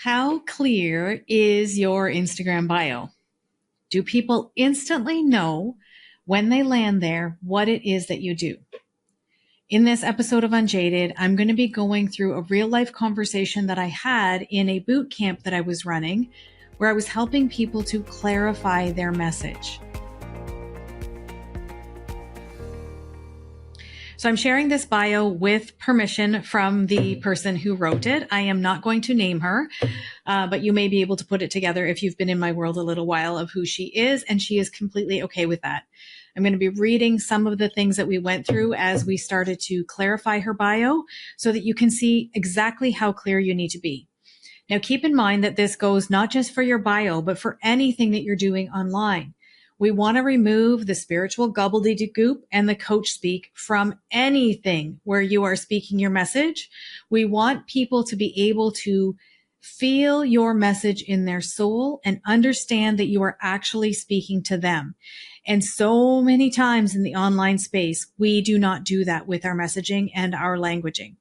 How clear is your Instagram bio? Do people instantly know when they land there what it is that you do? In this episode of Unjaded, I'm going to be going through a real life conversation that I had in a boot camp that I was running, where I was helping people to clarify their message. So I'm sharing this bio with permission from the person who wrote it. I am not going to name her, but you may be able to put it together if you've been in my world a little while of who she is, and she is completely okay with that. I'm going to be reading some of the things that we went through as we started to clarify her bio so that you can see exactly how clear you need to be. Now, keep in mind that this goes not just for your bio, but for anything that you're doing online. We want to remove the spiritual gobbledygook and the coach speak from anything where you are speaking your message. We want people to be able to feel your message in their soul and understand that you are actually speaking to them. And so many times in the online space, we do not do that with our messaging and our languaging.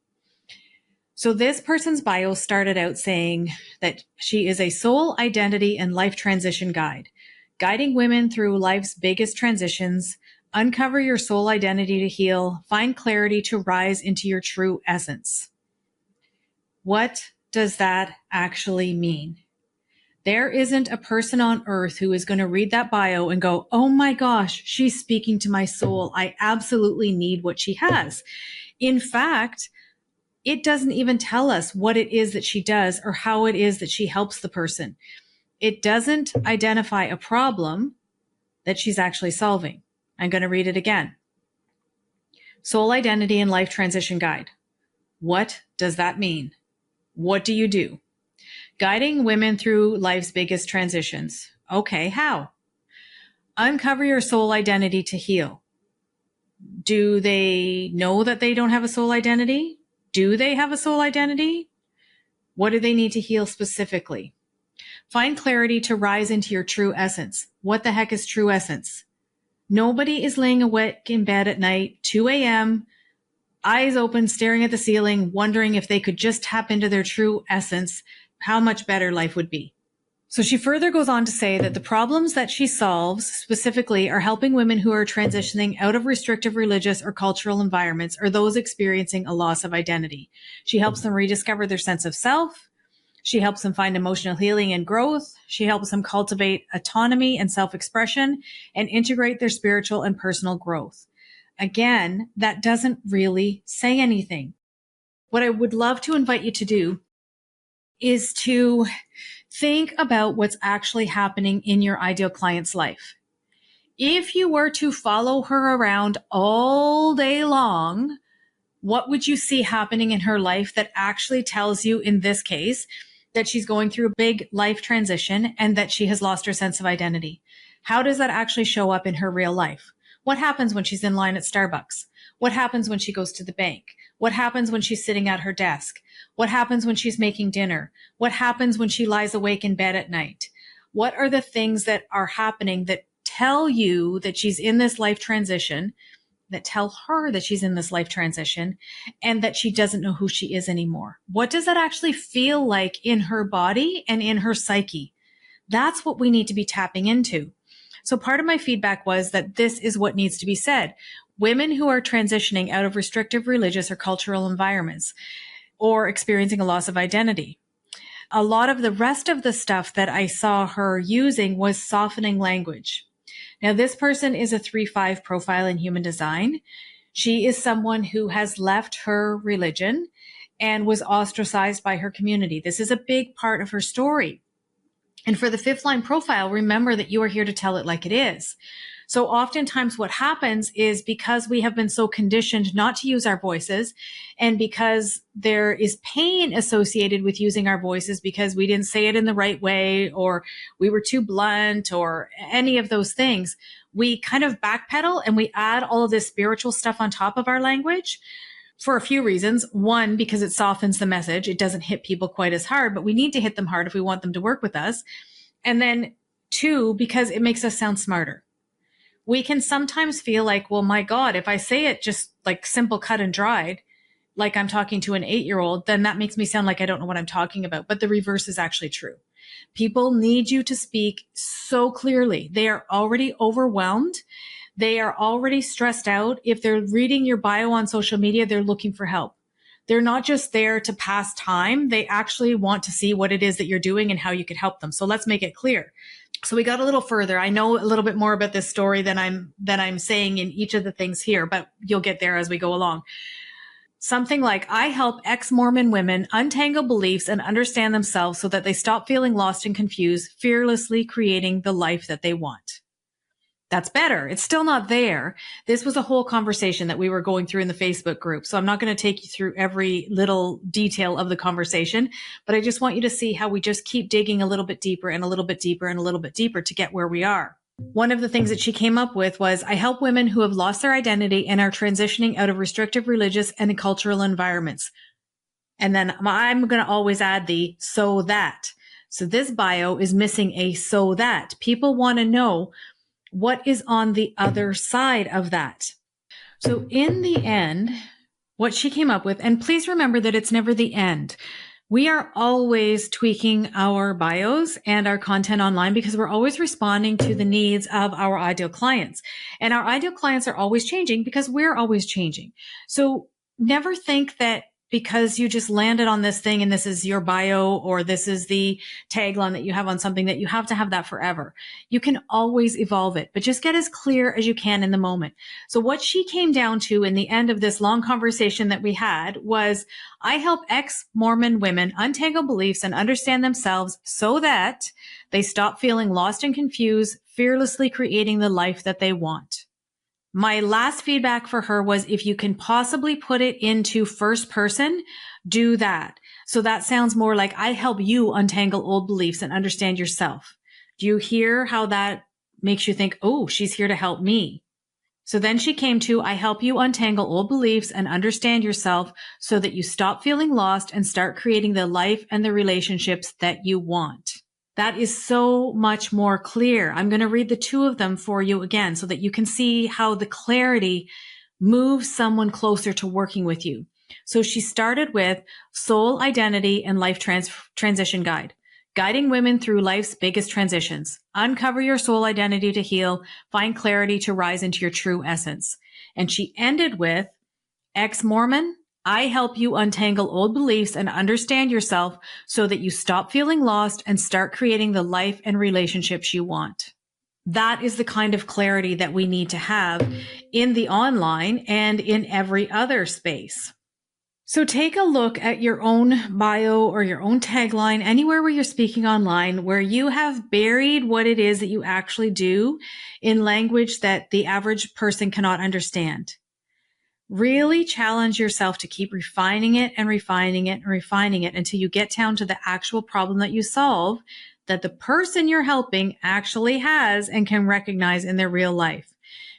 So this person's bio started out saying that she is a soul, identity, and life transition guide, guiding women through life's biggest transitions. Uncover your soul identity to heal, find clarity to rise into your true essence. What does that actually mean? There isn't a person on earth who is going to read that bio and go, oh my gosh, she's speaking to my soul. I absolutely need what she has. In fact, it doesn't even tell us what it is that she does or how it is that she helps the person. It doesn't identify a problem that she's actually solving. I'm going to read it again. Soul Identity and Life Transition Guide. What does that mean? What do you do? Guiding women through life's biggest transitions. Okay, how? Uncover your soul identity to heal. Do they know that they don't have a soul identity? Do they have a soul identity? What do they need to heal specifically? Find clarity to rise into your true essence. What the heck is true essence? Nobody is laying awake in bed at night, 2 a.m., eyes open, staring at the ceiling, wondering if they could just tap into their true essence, how much better life would be. So she further goes on to say that the problems that she solves specifically are helping women who are transitioning out of restrictive religious or cultural environments or those experiencing a loss of identity. She helps them rediscover their sense of self. She helps them find emotional healing and growth. She helps them cultivate autonomy and self-expression and integrate their spiritual and personal growth. Again, that doesn't really say anything. What I would love to invite you to do is to think about what's actually happening in your ideal client's life. If you were to follow her around all day long, what would you see happening in her life that actually tells you, in this case, that she's going through a big life transition and that she has lost her sense of identity? How does that actually show up in her real life? What happens when she's in line at Starbucks? What happens when she goes to the bank? What happens when she's sitting at her desk? What happens when she's making dinner? What happens when she lies awake in bed at night? What are the things that are happening that tell you that she's in this life transition, that tell her that she's in this life transition, and that she doesn't know who she is anymore? What does that actually feel like in her body and in her psyche? That's what we need to be tapping into. So part of my feedback was that this is what needs to be said. Women who are transitioning out of restrictive religious or cultural environments or experiencing a loss of identity. A lot of the rest of the stuff that I saw her using was softening language. Now, this person is a 3-5 profile in human design. She is someone who has left her religion and was ostracized by her community. This is a big part of her story. And for the 5th line profile, remember that you are here to tell it like it is. So oftentimes what happens is because we have been so conditioned not to use our voices, and because there is pain associated with using our voices because we didn't say it in the right way, or we were too blunt, or any of those things, we kind of backpedal and we add all of this spiritual stuff on top of our language for a few reasons. One, because it softens the message. It doesn't hit people quite as hard, but we need to hit them hard if we want them to work with us. And then 2, because it makes us sound smarter. We can sometimes feel like, well, my God, if I say it just like simple, cut and dried, like I'm talking to an 8-year-old, then that makes me sound like I don't know what I'm talking about. But the reverse is actually true. People need you to speak so clearly. They are already overwhelmed. They are already stressed out. If they're reading your bio on social media, they're looking for help. They're not just there to pass time. They actually want to see what it is that you're doing and how you could help them. So let's make it clear. So we got a little further. I know a little bit more about this story than I'm saying in each of the things here, but you'll get there as we go along. Something like, I help ex-Mormon women untangle beliefs and understand themselves so that they stop feeling lost and confused, fearlessly creating the life that they want. That's better. It's still not there. This was a whole conversation that we were going through in the Facebook group. So I'm not going to take you through every little detail of the conversation, but I just want you to see how we just keep digging a little bit deeper and a little bit deeper and a little bit deeper to get where we are. One of the things that she came up with was, I help women who have lost their identity and are transitioning out of restrictive religious and cultural environments. And then I'm going to always add the so that. So this bio is missing a so that. People want to know what is on the other side of that. So in the end, what she came up with, and please remember that it's never the end. We are always tweaking our bios and our content online because we're always responding to the needs of our ideal clients. And our ideal clients are always changing because we're always changing. So never think that because you just landed on this thing and this is your bio or this is the tagline that you have on something that you have to have that forever. You can always evolve it, but just get as clear as you can in the moment. So what she came down to in the end of this long conversation that we had was, I help ex-Mormon women untangle beliefs and understand themselves so that they stop feeling lost and confused, fearlessly creating the life that they want. My last feedback for her was, if you can possibly put it into first person, do that. So that sounds more like, I help you untangle old beliefs and understand yourself. Do you hear how that makes you think, oh, she's here to help me? So then she came to, I help you untangle old beliefs and understand yourself so that you stop feeling lost and start creating the life and the relationships that you want. That is so much more clear. I'm going to read the two of them for you again so that you can see how the clarity moves someone closer to working with you. So she started with Soul Identity and Life Transition Guide, guiding women through life's biggest transitions. Uncover your soul identity to heal, find clarity to rise into your true essence. And she ended with Ex-Mormon, I help you untangle old beliefs and understand yourself so that you stop feeling lost and start creating the life and relationships you want. That is the kind of clarity that we need to have in the online and in every other space. So take a look at your own bio or your own tagline, anywhere where you're speaking online, where you have buried what it is that you actually do in language that the average person cannot understand. Really challenge yourself to keep refining it and refining it and refining it until you get down to the actual problem that you solve, that the person you're helping actually has and can recognize in their real life.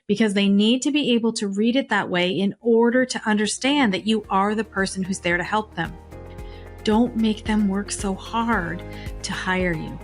Because they need to be able to read it that way in order to understand that you are the person who's there to help them. Don't make them work so hard to hire you.